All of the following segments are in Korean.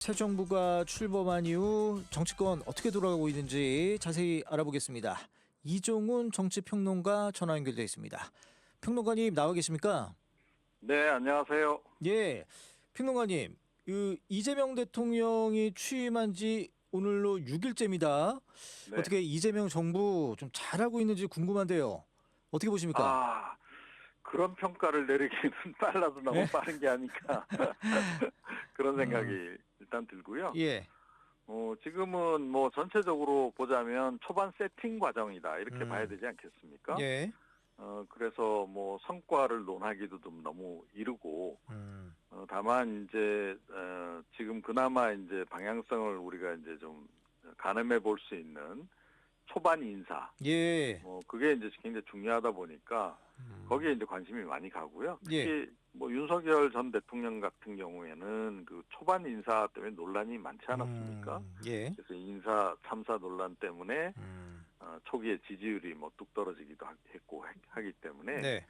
새 정부가 출범한 이후 정치권 어떻게 돌아가고 있는지 자세히 알아보겠습니다. 이종훈 정치평론가 전화 연결되어 있습니다. 평론가님 나와 계십니까? 네, 안녕하세요. 예, 평론가님, 이재명 대통령이 취임한 지 오늘로 6일째입니다. 네. 어떻게 이재명 정부 좀 잘하고 있는지 궁금한데요. 어떻게 보십니까? 그런 평가를 내리기는 빨라도 너무 네? 빠른 게 아닐까. 그런 생각이 일단 들고요. 예. 지금은 뭐 전체적으로 보자면 초반 세팅 과정이다. 이렇게 봐야 되지 않겠습니까? 예. 그래서 뭐 성과를 논하기도 좀 너무 이르고, 음. 다만 이제, 지금 그나마 이제 방향성을 우리가 이제 좀 가늠해 볼 수 있는 초반 인사. 예. 그게 이제 굉장히 중요하다 보니까 거기에 이제 관심이 많이 가고요. 특히 예. 뭐 윤석열 전 대통령 같은 경우에는 그 초반 인사 때문에 논란이 많지 않았습니까? 예. 그래서 인사 참사 논란 때문에 초기에 지지율이 뭐 뚝 떨어지기도 했고 하기 때문에 네.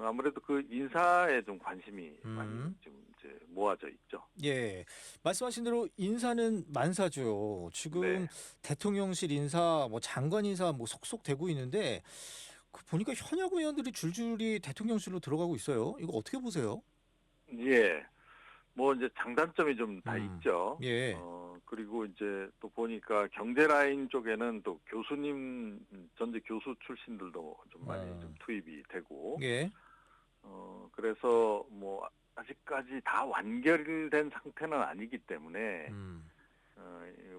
아무래도 그 인사에 좀 관심이 많이 좀 이제 모아져 있죠. 예, 말씀하신 대로 인사는 만사죠. 지금 네. 대통령실 인사, 뭐 장관 인사 뭐 속속 되고 있는데 보니까 현역 의원들이 줄줄이 대통령실로 들어가고 있어요. 이거 어떻게 보세요? 예. 뭐 이제 장단점이 좀 다 있죠. 예. 그리고 이제 또 보니까 경제 라인 쪽에는 또 교수님, 전직 교수 출신들도 좀 많이 좀 투입이 되고, 예. 그래서 뭐 아직까지 다 완결된 상태는 아니기 때문에,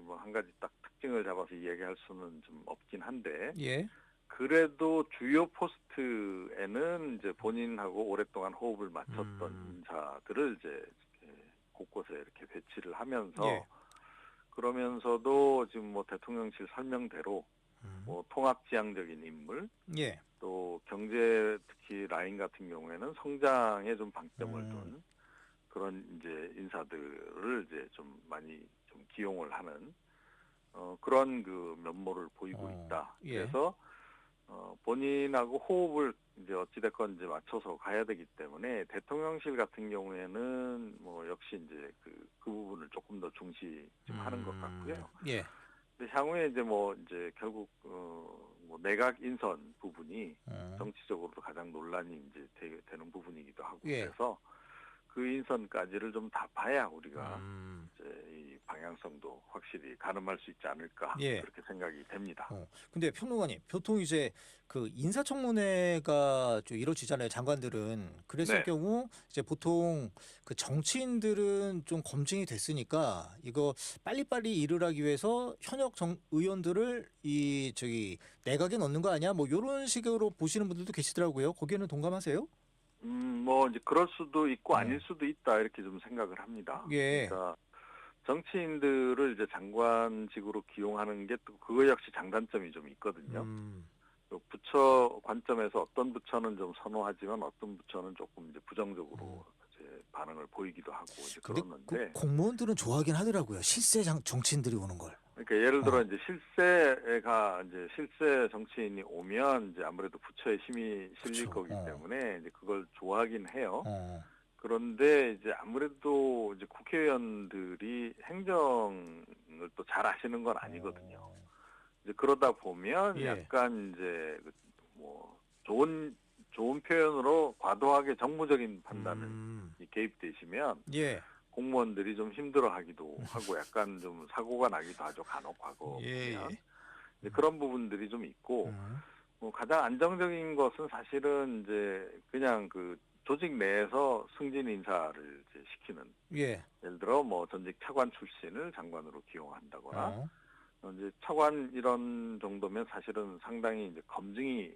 뭐 한 가지 딱 특징을 잡아서 이야기할 수는 좀 없긴 한데, 예. 그래도 주요 포스트에는 이제 본인하고 오랫동안 호흡을 맞췄던 인사들을 이제 이렇게 곳곳에 이렇게 배치를 하면서 예. 그러면서도 지금 뭐 대통령실 설명대로 뭐 통합지향적인 인물, 예. 또 경제 특히 라인 같은 경우에는 성장에 좀 방점을 둔 그런 이제 인사들을 이제 좀 많이 좀 기용을 하는 그런 그 면모를 보이고 있다. 예. 그래서 본인하고 호흡을 이제 어찌됐건 이제 맞춰서 가야 되기 때문에 대통령실 같은 경우에는 뭐 역시 이제 그 부분을 조금 더 중시 좀 하는 것 같고요. 예. 근데 향후에 이제 뭐 이제 결국 뭐 내각 인선 부분이 정치적으로도 가장 논란이 이제 되는 부분이기도 하고 예. 그래서 그 인선까지를 좀 다 봐야 우리가 이제 이 방향성도 확실히 가늠할 수 있지 않을까 예. 그렇게 생각이 됩니다. 근데 평론가님, 보통 이제 그 인사청문회가 좀 이루어지잖아요. 장관들은. 그랬을 네. 경우 이제 보통 그 정치인들은 좀 검증이 됐으니까 이거 빨리빨리 일을 하기 위해서 현역 의원들을 내각에 넣는 거 아니야? 뭐 이런 식으로 보시는 분들도 계시더라고요. 거기에는 동감하세요? 뭐 이제 그럴 수도 있고 아닐 수도 있다 이렇게 좀 생각을 합니다. 예. 그러니까 정치인들을 이제 장관직으로 기용하는 게 또 그거 역시 장단점이 좀 있거든요. 또 부처 관점에서 어떤 부처는 좀 선호하지만 어떤 부처는 조금 이제 부정적으로 이제 반응을 보이기도 하고 이제 근데 그러는데. 공무원들은 좋아하긴 하더라고요. 실세 정치인들이 오는 걸. 그러니까 예를 들어 이제 실세 정치인이 오면 이제 아무래도 부처에 힘이 실릴 그쵸. 거기 때문에 이제 그걸 좋아하긴 해요. 어. 그런데 이제 아무래도 이제 국회의원들이 행정을 또 잘 아시는 건 아니거든요. 이제 그러다 보면 예. 약간 이제 뭐 좋은 표현으로 과도하게 정무적인 판단을 개입되시면 예. 공무원들이 좀 힘들어하기도 하고 약간 좀 사고가 나기도 하죠. 간혹 과거 보면 이제 그런 부분들이 좀 있고 뭐 가장 안정적인 것은 사실은 이제 그냥 그 조직 내에서 승진 인사를 이제 시키는. 예. 예를 들어 뭐 전직 차관 출신을 장관으로 기용한다거나 이제 차관 이런 정도면 사실은 상당히 이제 검증이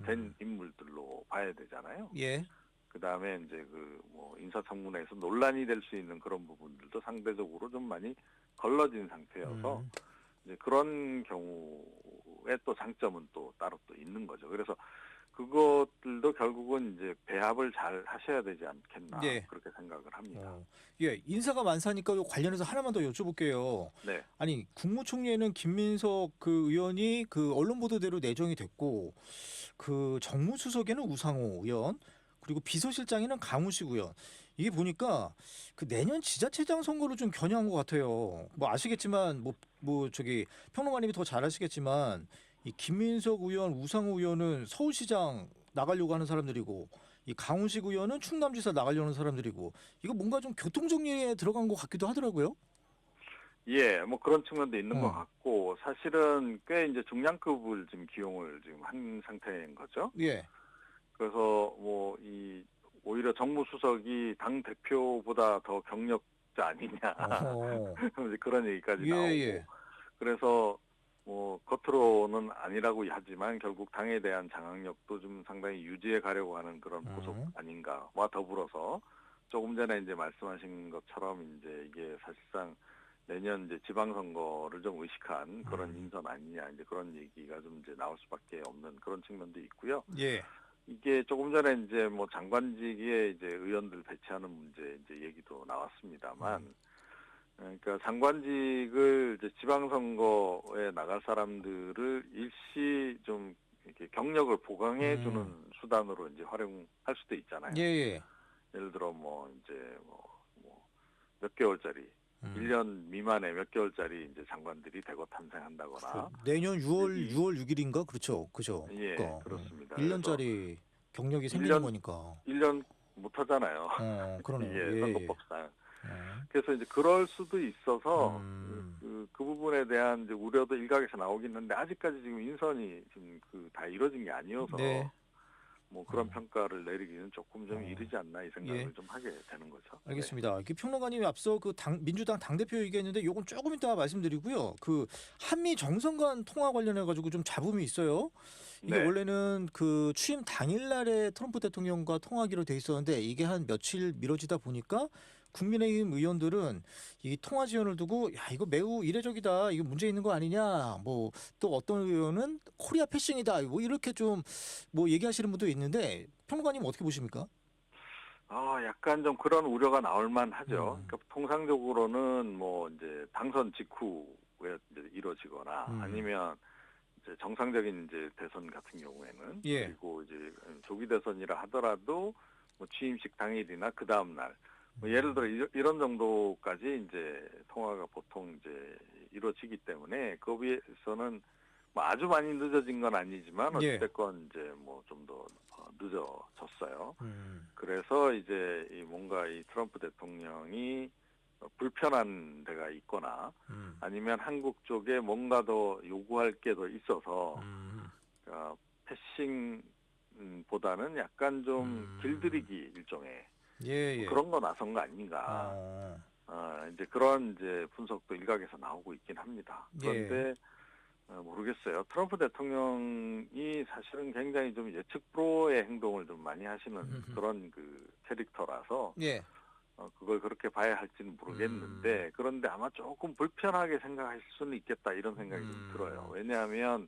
된 인물들로 봐야 되잖아요. 예. 그 다음에 이제 그 뭐 인사청문회에서 논란이 될 수 있는 그런 부분들도 상대적으로 좀 많이 걸러진 상태여서 이제 그런 경우에 또 장점은 또 따로 또 있는 거죠. 그래서 그것들도 결국은 이제 배합을 잘 하셔야 되지 않겠나 예. 그렇게 생각을 합니다. 예, 인사가 많사니까 관련해서 하나만 더 여쭤볼게요. 네. 아니, 국무총리에는 김민석 그 의원이 그 언론 보도대로 내정이 됐고, 그 정무수석에는 우상호 의원, 그리고 비서실장에는 강우식 의원. 이게 보니까 그 내년 지자체장 선거를 좀 겨냥한 것 같아요. 뭐 아시겠지만 뭐 저기 평론가님이 더 잘 아시겠지만 이 김민석 의원, 우상호 의원은 서울시장 나가려고 하는 사람들이고 이 강훈식 의원은 충남지사 나가려는 사람들이고 이거 뭔가 좀 교통정리에 들어간 것 같기도 하더라고요. 예, 뭐 그런 측면도 있는 것 어. 같고 사실은 꽤 이제 중량급을 지금 기용을 지금 한 상태인 거죠. 예. 그래서 뭐 이 오히려 정무수석이 당 대표보다 더 경력자 아니냐 어허. 이제 그런 얘기까지 예, 나오고 예. 그래서 뭐 겉으로는 아니라고 하지만 결국 당에 대한 장악력도 좀 상당히 유지해 가려고 하는 그런 모습 음. 아닌가와 더불어서 조금 전에 이제 말씀하신 것처럼 이제 이게 사실상 내년 이제 지방선거를 좀 의식한 그런 인선 아니냐 이제 그런 얘기가 좀 이제 나올 수밖에 없는 그런 측면도 있고요. 예. 이게 조금 전에 이제 뭐 장관직에 이제 의원들 배치하는 문제 이제 얘기도 나왔습니다만, 그러니까 장관직을 이제 지방선거에 나갈 사람들을 일시 좀 이렇게 경력을 보강해 주는 수단으로 이제 활용할 수도 있잖아요. 예, 예. 예를 들어 뭐 이제 몇 개월짜리, 음. 1년 미만의 몇 개월짜리 이제 장관들이 대거 탄생한다거나. 내년 6월 이- 6일인가 그렇죠. 그죠. 예, 그렇습니다. 그래서 1년짜리 경력이 생기는 1년 거니까. 1년 못 하잖아요. 그러네요. 이게 예, 예. 선거법상. 어. 그래서 이제 그럴 수도 있어서 음. 그 부분에 대한 이제 우려도 일각에서 나오긴 했는데 아직까지 지금 인선이 지금 그 다 이루어진 게 아니어서 네. 뭐 그런 어. 평가를 내리기는 조금 좀 어. 이르지 않나 이 생각을 예. 좀 하게 되는 거죠. 네. 알겠습니다. 그 평론가님이 앞서 그 민주당 당대표 얘기했는데 요건 조금 이따 말씀드리고요. 그 한미 정상간 통화 관련해 가지고 좀 잡음이 있어요. 이게 네. 원래는 그 취임 당일날에 트럼프 대통령과 통화하기로 돼 있었는데 이게 한 며칠 미뤄지다 보니까 국민의힘 의원들은 이 통화 지연을 두고 야 이거 매우 이례적이다. 이거 문제 있는 거 아니냐. 뭐 또 어떤 의원은 코리아 패싱이다. 뭐 이렇게 좀 뭐 얘기하시는 분도 있는데 평론가님 어떻게 보십니까? 약간 좀 그런 우려가 나올 만하죠. 음. 그러니까 통상적으로는 뭐 이제 당선 직후에 이제 이루어지거나 아니면 이제 정상적인 이제 대선 같은 경우에는 예. 그리고 이제 조기 대선이라 하더라도 뭐 취임식 당일이나 그 다음 날 뭐 예를 들어 이런 정도까지 이제 통화가 보통 이제 이루어지기 때문에 거기에서는 뭐 아주 많이 늦어진 건 아니지만 예. 어찌됐건 이제 뭐 좀 더 늦어졌어요. 음. 그래서 이제 이 뭔가 이 트럼프 대통령이 불편한 데가 있거나 아니면 한국 쪽에 뭔가 더 요구할 게 더 있어서 그러니까 패싱보다는 약간 좀 길들이기 일종의 예, 뭐 예. 그런 거 나선 거 아닌가. 이제 그런 이제 분석도 일각에서 나오고 있긴 합니다. 그런데 모르겠어요. 트럼프 대통령이 사실은 굉장히 좀 예측 불허의 행동을 좀 많이 하시는 그런 그 캐릭터라서 예. 그걸 그렇게 봐야 할지는 모르겠는데 그런데 아마 조금 불편하게 생각하실 수는 있겠다 이런 생각이 좀 들어요. 왜냐하면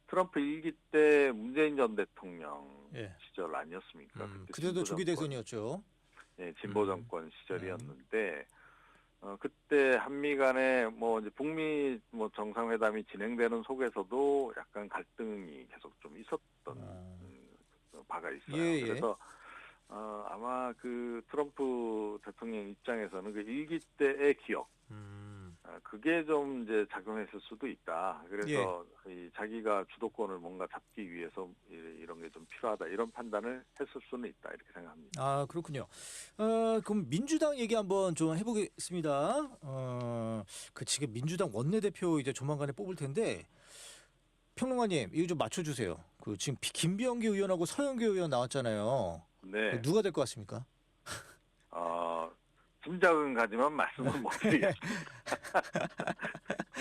트럼프 1기 때 문재인 전 대통령 예. 시절 아니었습니까? 그때 그때도 조기 정권, 대선이었죠. 예, 진보 정권 시절이었는데 그때 한미 간에 뭐 이제 북미 뭐 정상회담이 진행되는 속에서도 약간 갈등이 계속 좀 있었던 바가 있어요. 예, 예. 그래서 아마 그 트럼프 대통령 입장에서는 그 일기 때의 기억, 그게 좀 이제 작용했을 수도 있다. 그래서 이 자기가 주도권을 뭔가 잡기 위해서 이런 게 좀 필요하다. 이런 판단을 했을 수는 있다. 이렇게 생각합니다. 아, 그렇군요. 그럼 민주당 얘기 한번 좀 해보겠습니다. 그 지금 민주당 원내대표 이제 조만간에 뽑을 텐데 평론가님 이거 좀 맞춰주세요. 그 지금 김병기 의원하고 서영교 의원 나왔잖아요. 네. 누가 될 것 같습니까? 짐작은 가지만 말씀은 못 드리겠습니다.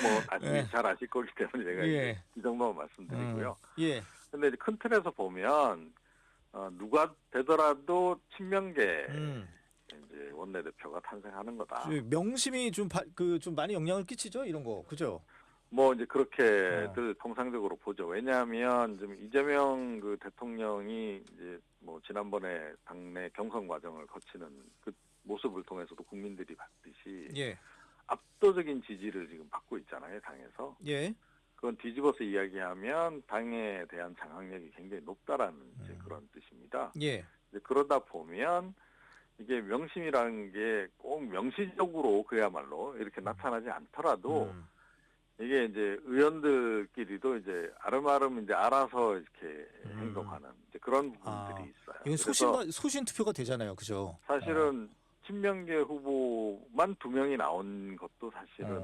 뭐 아직 잘 아실 거기 때문에 제가 이제 이 정도만 말씀드리고요. 예. 근데 이제 큰 틀에서 보면 누가 되더라도 친명계 이제 원내대표가 탄생하는 거다. 명심이 좀 좀 많이 영향을 끼치죠 이런 거 그죠? 뭐 이제 그렇게들 통상적으로 보죠. 왜냐하면 지금 이재명 그 대통령이 이제 뭐 지난번에 당내 경선 과정을 거치는 그 모습을 통해서도 국민들이 봤듯이 압도적인 지지를 지금 받고 있잖아요, 당에서. 예. 그건 뒤집어서 이야기하면 당에 대한 장악력이 굉장히 높다라는 이제 그런 뜻입니다. 예. 이제 그러다 보면 이게 명심이라는 게 꼭 명시적으로 그야말로 이렇게 나타나지 않더라도 이게 이제 의원들끼리도 이제 아름아름 이제 알아서 이렇게 행동하는 이제 그런 부분들이 있어요. 이건 그래서 소신 투표가 되잖아요, 그죠? 사실은 친명계 후보만 2명이 나온 것도 사실은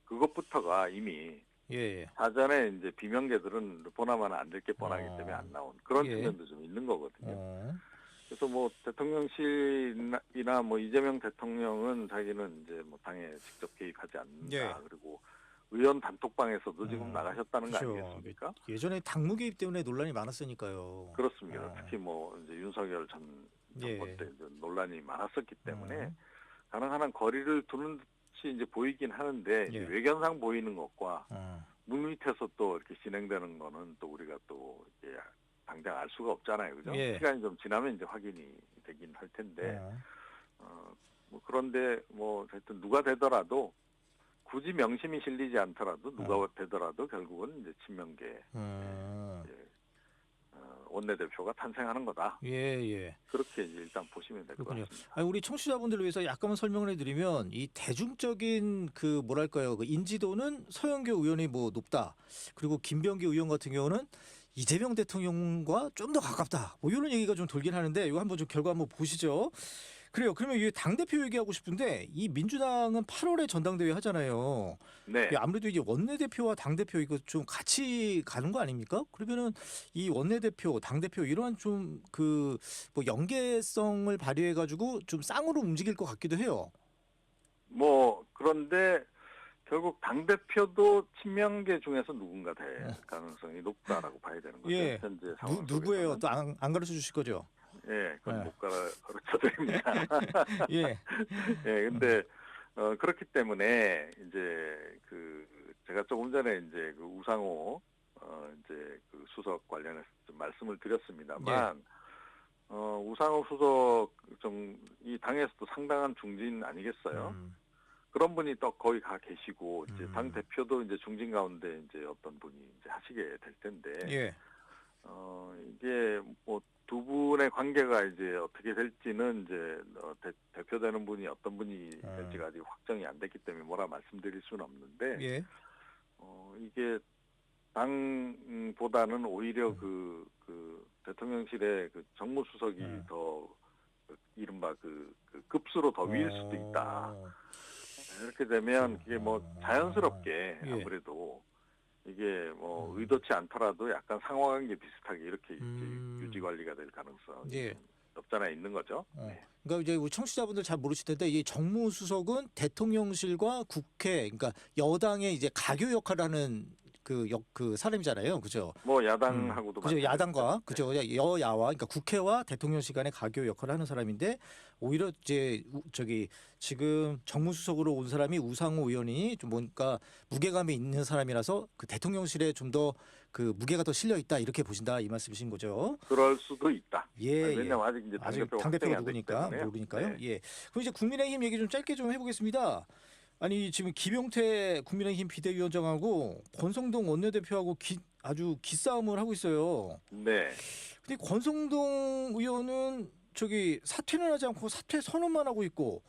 그것부터가 이미 예, 사전에 이제 비명계들은 보나마나 안 될 게 뻔하기 때문에 안 나온 그런 예. 측면도 좀 있는 거거든요. 그래서 뭐 대통령실이나 뭐 이재명 대통령은 자기는 이제 뭐 당에 직접 개입하지 않는다. 예. 그리고 의원 단톡방에서도 지금 나가셨다는 거 그렇죠. 아니겠습니까? 예전에 당무 개입 때문에 논란이 많았으니까요. 그렇습니다. 특히 뭐 이제 윤석열 전 정권 예. 때 이제 논란이 많았었기 때문에 가능한 한 거리를 두는 듯이 이제 보이긴 하는데 이제 예. 외견상 보이는 것과 문 밑에서 또 이렇게 진행되는 거는 또 우리가 또 이제 당장 알 수가 없잖아요, 그죠? 예. 시간이 좀 지나면 이제 확인이 되긴 할 텐데, 뭐 그런데 뭐 하여튼 누가 되더라도 굳이 명심이 실리지 않더라도 누가 되더라도 결국은 이제 친명계 이제, 원내대표가 탄생하는 거다. 예. 그렇게 이제 일단 보시면 될 것 그렇군요. 같습니다. 아니, 우리 청취자분들을 위해서 약간만 설명을 해드리면 이 대중적인 그 뭐랄까요, 그 인지도는 서영교 의원이 뭐 높다. 그리고 김병기 의원 같은 경우는 이재명 대통령과 좀 더 가깝다. 뭐 이런 얘기가 좀 돌긴 하는데 이거 한번 좀 결과 한번 보시죠. 그래요. 그러면 이 당대표 얘기하고 싶은데 이 민주당은 8월에 전당대회 하잖아요. 네. 아무래도 이게 원내대표와 당대표 이거 좀 같이 가는 거 아닙니까? 그러면은 이 원내대표, 당대표 이러한 좀 그 뭐 연계성을 발휘해 가지고 좀 쌍으로 움직일 것 같기도 해요. 뭐 그런데 결국 당 대표도 친명계 중에서 누군가 될 가능성이 높다라고 봐야 되는 거죠. 예. 현재 상황 누구예요? 속에서는. 또 안 가르쳐 주실 거죠? 예, 그건 예. 못 가르쳐 드립니다. 예. 예, 근데 그렇기 때문에 이제 그 제가 조금 전에 이제 그 우상호 이제 그 수석 관련해서 좀 말씀을 드렸습니다만 우상호 수석 좀 이 당에서도 상당한 중진 아니겠어요? 그런 분이 또 거기 가 계시고 이제 당 대표도 이제 중진 가운데 이제 어떤 분이 이제 하시게 될 텐데 예. 이게 뭐 두 분의 관계가 이제 어떻게 될지는 이제 대표되는 분이 어떤 분이 될지가 아직 확정이 안 됐기 때문에 뭐라 말씀드릴 수는 없는데 예. 이게 당보다는 오히려 그 대통령실의 그 정무수석이 더 이른바 그 급수로 더 위일 수도 있다. 이렇게 되면 그게 뭐 자연스럽게 예. 아무래도 이게 뭐 의도치 않더라도 약간 상호관계 비슷하게 이렇게 이제 유지 관리가 될 가능성이 예. 없잖아 있는 거죠. 네. 그러니까 이제 우리 청취자분들 잘 모르실 텐데 이 정무수석은 대통령실과 국회, 그러니까 여당의 이제 가교 역할을 하는 그 사람이잖아요, 그죠? 뭐 야당하고도 그죠, 야당과 마찬가지죠. 그죠, 여야와 그러니까 국회와 대통령실 간의 가교 역할을 하는 사람인데 오히려 이제 저기 지금 정무수석으로 온 사람이 우상호 의원이 좀 뭔가 무게감이 있는 사람이라서 그 대통령실에 좀 더 그 무게가 더 실려 있다 이렇게 보신다 이 말씀이신 거죠? 그럴 수도 있다. 예, 왜냐면 아직 이제 당대표가 확정이 안 됐기 때문에. 모르니까요. 네. 예. 그럼 이제 국민의힘 얘기 좀 짧게 좀 해보겠습니다. 아니 지금 김용태 국민의힘 비대위원장하고 권성동 원내대표하고 아주 기싸움을 하고 있어요. 네. 근데 권성동 의원은 저기 사퇴는 하지 않고 사퇴 선언만 하고 있고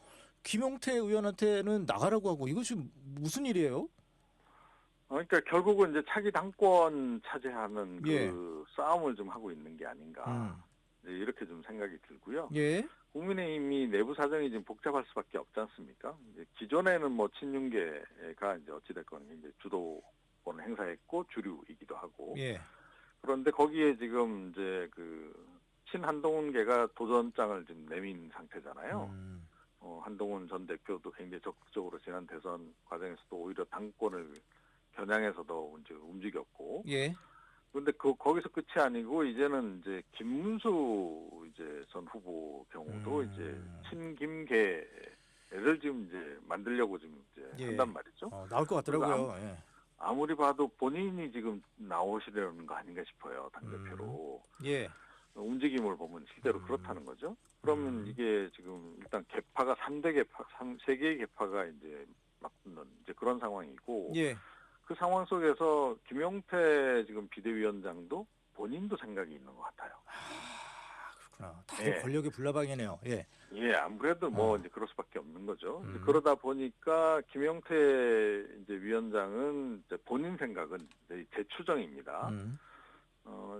김용태 의원한테는 나가라고 하고 이거 지금 무슨 일이에요? 그러니까 결국은 이제 차기 당권 차지하는 그 예. 싸움을 좀 하고 있는 게 아닌가. 이제 이렇게 좀 생각이 들고요. 예. 국민의힘이 내부 사정이 좀 복잡할 수밖에 없지 않습니까? 이제 기존에는 뭐 친윤계가 이제 어찌됐건 이제 주도권을 행사했고 주류이기도 하고. 예. 그런데 거기에 지금 이제 그 친한동훈계가 도전장을 지금 내민 상태잖아요. 한동훈 전 대표도 굉장히 적극적으로 지난 대선 과정에서도 오히려 당권을 겨냥해서 더 이제 움직였고. 예. 그런데 거기서 끝이 아니고 이제는 이제 김문수 이제 전 후보 경우도 이제 친김계를 지금 이제 만들려고 지금 이제 예. 한단 말이죠. 나올 것 같더라고요. 예. 아무리 봐도 본인이 지금 나오시려는 거 아닌가 싶어요. 당대표로. 예. 움직임을 보면 실제로 그렇다는 거죠. 그러면 이게 지금 일단 개파가 3개의 개파가 이제 맞붙는 이제 그런 상황이고 예. 그 상황 속에서 김용태 지금 비대위원장도 본인도 생각이 있는 것 같아요. 그렇구나. 다들 예. 권력의 불나방이네요. 예. 예, 아무래도 뭐 어. 이제 그럴 수밖에 없는 거죠. 이제 음. 그러다 보니까 김영태 이제 위원장은 이제 본인 생각은 이제 재추정입니다. 음.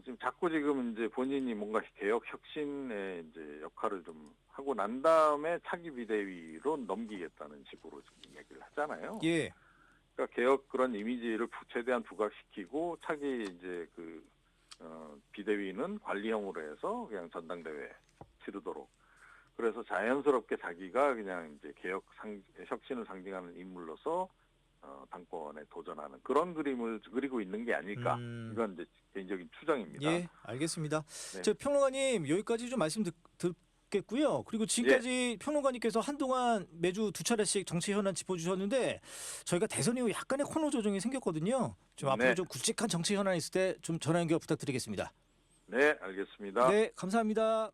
지금 이제 본인이 뭔가 개혁 혁신의 이제 역할을 좀 하고 난 다음에 차기 비대위로 넘기겠다는 식으로 지금 얘기를 하잖아요. 예. 그러니까 개혁 그런 이미지를 최대한 부각시키고 차기 이제 비대위는 관리형으로 해서 그냥 전당대회 치르도록. 그래서 자연스럽게 자기가 그냥 이제 혁신을 상징하는 인물로서 당권에 도전하는 그런 그림을 그리고 있는 게 아닐까. 이건 이제 개인적인 추정입니다. 예, 알겠습니다. 네. 저 평론가님 여기까지 좀 말씀 듣겠고요. 그리고 지금까지 평론가님께서 한동안 매주 2차례씩 정치 현안 짚어주셨는데 저희가 대선 이후 약간의 코너 조정이 생겼거든요. 좀 앞으로 네. 좀 굵직한 정치 현안 있을 때 좀 전화 연결 부탁드리겠습니다. 네, 알겠습니다. 네, 감사합니다.